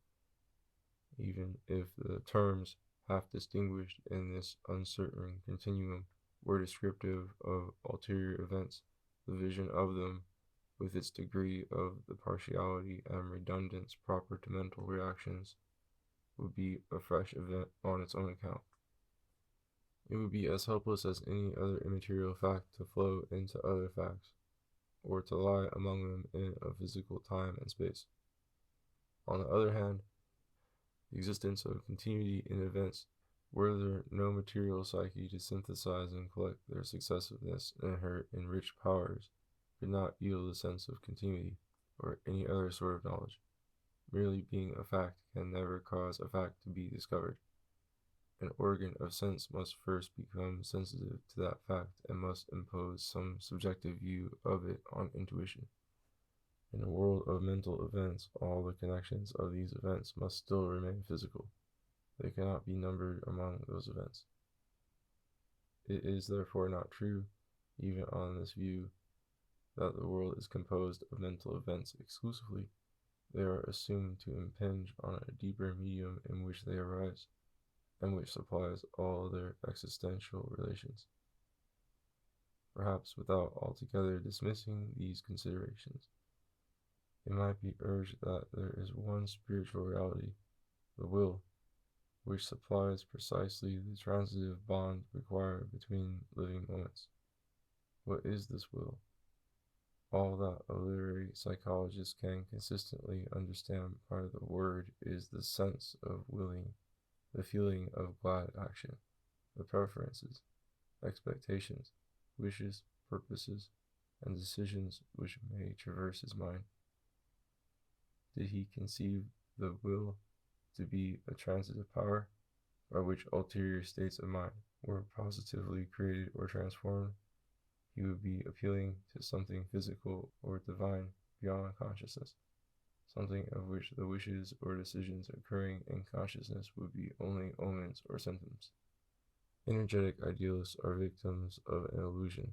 Even if the terms half distinguished in this uncertain continuum were descriptive of ulterior events, the vision of them, with its degree of the partiality and redundance proper to mental reactions, would be a fresh event on its own account. It would be as helpless as any other immaterial fact to flow into other facts, or to lie among them in a physical time and space. On the other hand, the existence of continuity in events, were there no material psyche to synthesize and collect their successiveness in her enriched powers, could not yield a sense of continuity, or any other sort of knowledge. Merely being a fact can never cause a fact to be discovered. An organ of sense must first become sensitive to that fact and must impose some subjective view of it on intuition. In a world of mental events, all the connections of these events must still remain physical. They cannot be numbered among those events. It is therefore not true, even on this view, that the world is composed of mental events exclusively. They are assumed to impinge on a deeper medium in which they arise, and which supplies all their existential relations. Perhaps without altogether dismissing these considerations, it might be urged that there is one spiritual reality, the will, which supplies precisely the transitive bond required between living moments. What is this will? All that a literary psychologist can consistently understand by the word is the sense of willing, the feeling of glad action, the preferences, expectations, wishes, purposes, and decisions which may traverse his mind. Did he conceive the will to be a transitive power by which ulterior states of mind were positively created or transformed? He would be appealing to something physical or divine beyond consciousness, something of which the wishes or decisions occurring in consciousness would be only omens or symptoms. Energetic idealists are victims of an illusion.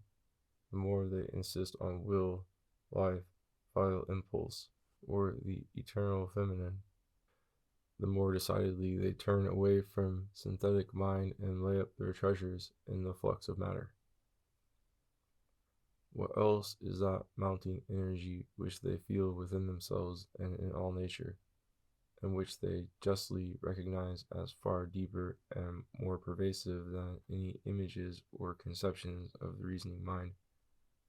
The more they insist on will, life, vital impulse, or the eternal feminine, the more decidedly they turn away from synthetic mind and lay up their treasures in the flux of matter. What else is that mounting energy which they feel within themselves and in all nature, and which they justly recognize as far deeper and more pervasive than any images or conceptions of the reasoning mind?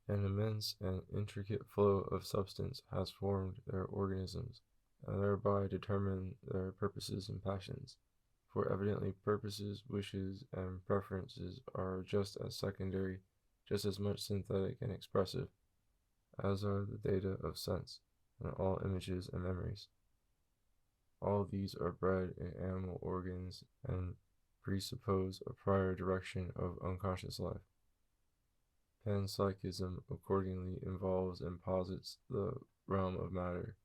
An immense and intricate flow of substance has formed their organisms, and thereby determined their purposes and passions. For evidently purposes, wishes, and preferences are just as secondary, just as much synthetic and expressive, as are the data of sense, and all images and memories. All these are bred in animal organs and presuppose a prior direction of unconscious life. Panpsychism accordingly involves and posits the realm of matter,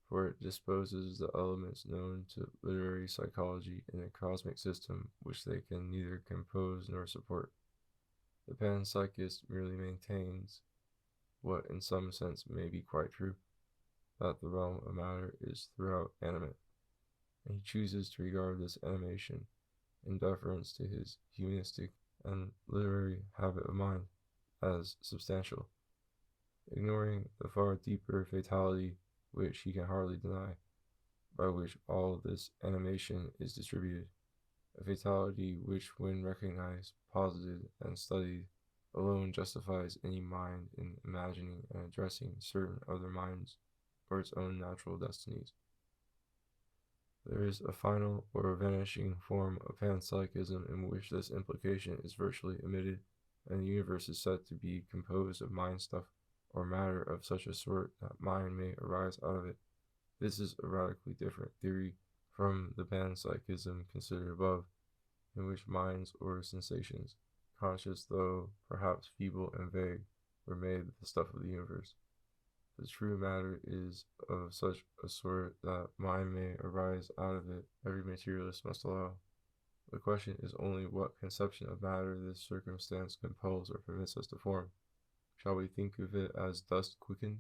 for it disposes the elements known to literary psychology in a cosmic system which they can neither compose nor support. The panpsychist merely maintains, what in some sense may be quite true, that the realm of matter is throughout animate, and he chooses to regard this animation, in deference to his humanistic and literary habit of mind, as substantial, ignoring the far deeper fatality which he can hardly deny, by which all this animation is distributed, a fatality which, when recognized, posited, and studied, alone justifies any mind in imagining and addressing certain other minds or its own natural destinies. There is a final or vanishing form of panpsychism in which this implication is virtually omitted, and the universe is said to be composed of mind stuff or matter of such a sort that mind may arise out of it. This is a radically different theory from the panpsychism considered above, in which minds or sensations, conscious though perhaps feeble and vague, were made the stuff of the universe. The true matter is of such a sort that mind may arise out of it, every materialist must allow. The question is only what conception of matter this circumstance compels or permits us to form. Shall we think of it as dust quickened,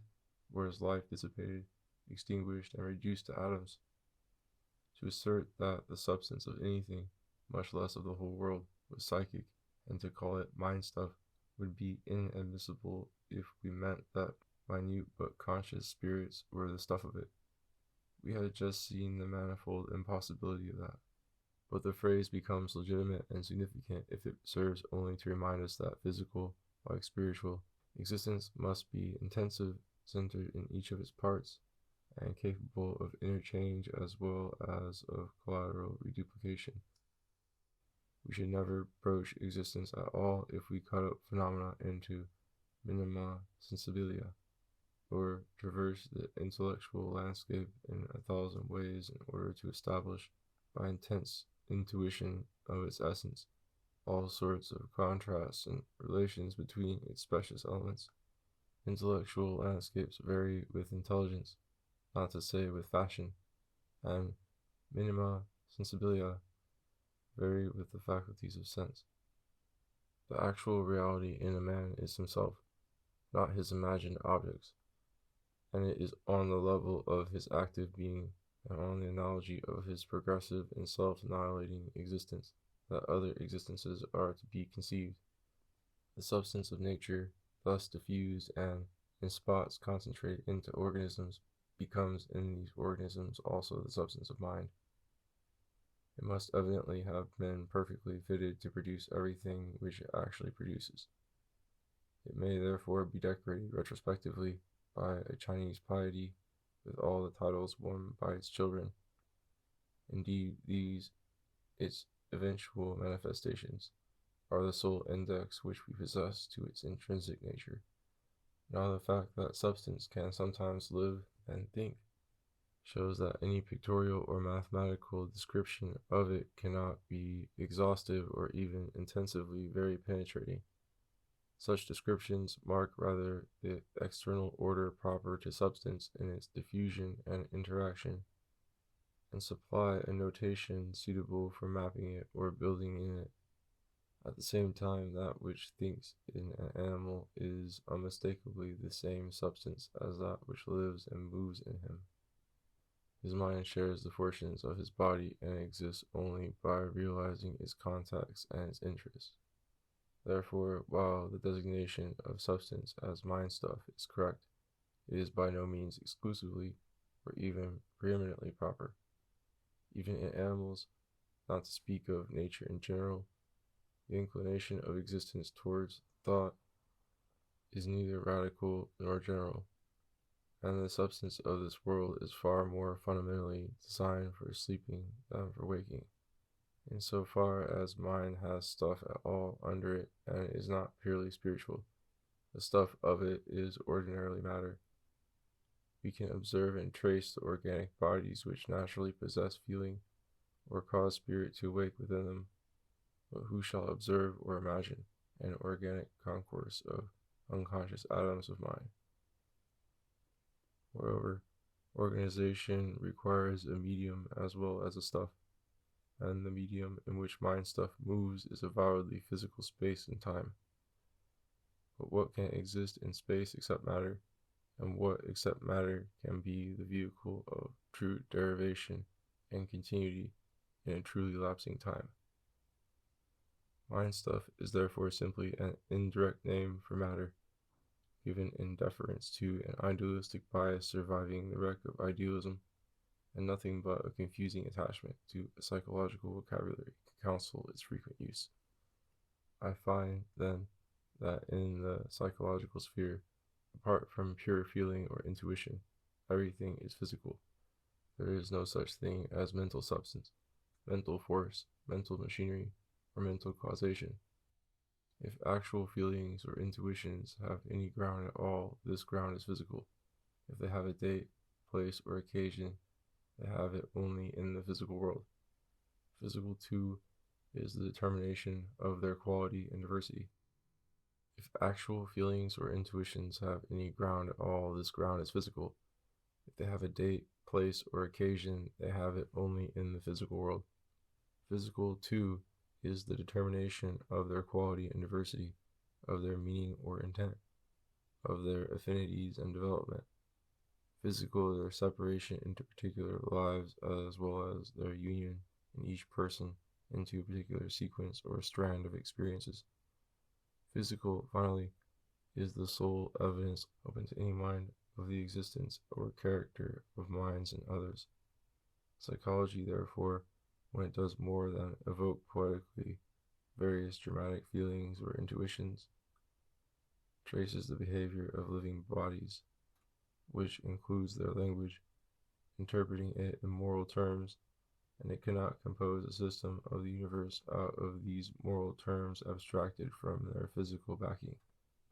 or as life dissipated, extinguished, and reduced to atoms? To assert that the substance of anything, much less of the whole world, was psychic, and to call it mind stuff, would be inadmissible if we meant that minute but conscious spirits were the stuff of it. We had just seen the manifold impossibility of that. But the phrase becomes legitimate and significant if it serves only to remind us that physical, like spiritual, existence must be intensive, centered in each of its parts, and capable of interchange as well as of collateral reduplication. We should never broach existence at all if we cut up phenomena into minima sensibilia, or traverse the intellectual landscape in 1,000 ways in order to establish, by intense intuition of its essence, all sorts of contrasts and relations between its specious elements. Intellectual landscapes vary with intelligence, not to say with fashion, and minima sensibilia vary with the faculties of sense. The actual reality in a man is himself, not his imagined objects, and it is on the level of his active being and on the analogy of his progressive and self-annihilating existence that other existences are to be conceived. The substance of nature, thus diffused and in spots concentrated into organisms, becomes in these organisms also the substance of mind. It must evidently have been perfectly fitted to produce everything which it actually produces. It may therefore be decorated retrospectively by a Chinese piety with all the titles won by its children. Indeed, these, its eventual manifestations, are the sole index which we possess to its intrinsic nature. Now the fact that substance can sometimes live and think shows that any pictorial or mathematical description of it cannot be exhaustive or even intensively very penetrating. Such descriptions mark rather the external order proper to substance in its diffusion and interaction, and supply a notation suitable for mapping it or building in it. At the same time, that which thinks in an animal is unmistakably the same substance as that which lives and moves in him. His mind shares the fortunes of his body and exists only by realizing its contacts and its interests. Therefore, while the designation of substance as mind stuff is correct, it is by no means exclusively or even preeminently proper. Even in animals, not to speak of nature in general, the inclination of existence towards thought is neither radical nor general, and the substance of this world is far more fundamentally designed for sleeping than for waking, in so far as mind has stuff at all under it and is not purely spiritual. The stuff of it is ordinarily matter. We can observe and trace the organic bodies which naturally possess feeling or cause spirit to awake within them, but who shall observe or imagine an organic concourse of unconscious atoms of mind? Moreover, organization requires a medium as well as a stuff, and the medium in which mind stuff moves is avowedly physical space and time. But what can exist in space except matter, and what except matter can be the vehicle of true derivation and continuity in a truly lapsing time? Mind stuff is therefore simply an indirect name for matter, given in deference to an idealistic bias surviving the wreck of idealism, and nothing but a confusing attachment to a psychological vocabulary can counsel its frequent use. I find, then, that in the psychological sphere, apart from pure feeling or intuition, everything is physical. There is no such thing as mental substance, mental force, mental machinery, or mental causation. If actual feelings or intuitions have any ground at all, this ground is physical. If they have a date, place, or occasion, they have it only in the physical world. Physical, too, is the determination of their quality and diversity. If actual feelings or intuitions have any ground at all, this ground is physical. If they have a date, place, or occasion, they have it only in the physical world. Physical, too, is the determination of their quality and diversity, of their meaning or intent, of their affinities and development. Physical, their separation into particular lives, as well as their union in each person into a particular sequence or strand of experiences. Physical, finally, is the sole evidence open to any mind of the existence or character of minds in others. Psychology, therefore, when it does more than evoke poetically various dramatic feelings or intuitions, traces the behavior of living bodies, which includes their language, interpreting it in moral terms, and it cannot compose a system of the universe out of these moral terms abstracted from their physical backing,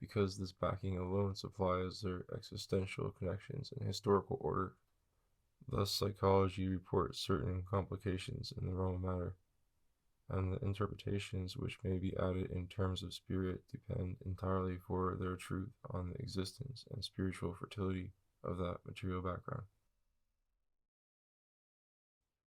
because this backing alone supplies their existential connections and historical order. Thus, psychology reports certain complications in the realm of matter, and the interpretations which may be added in terms of spirit depend entirely for their truth on the existence and spiritual fertility of that material background.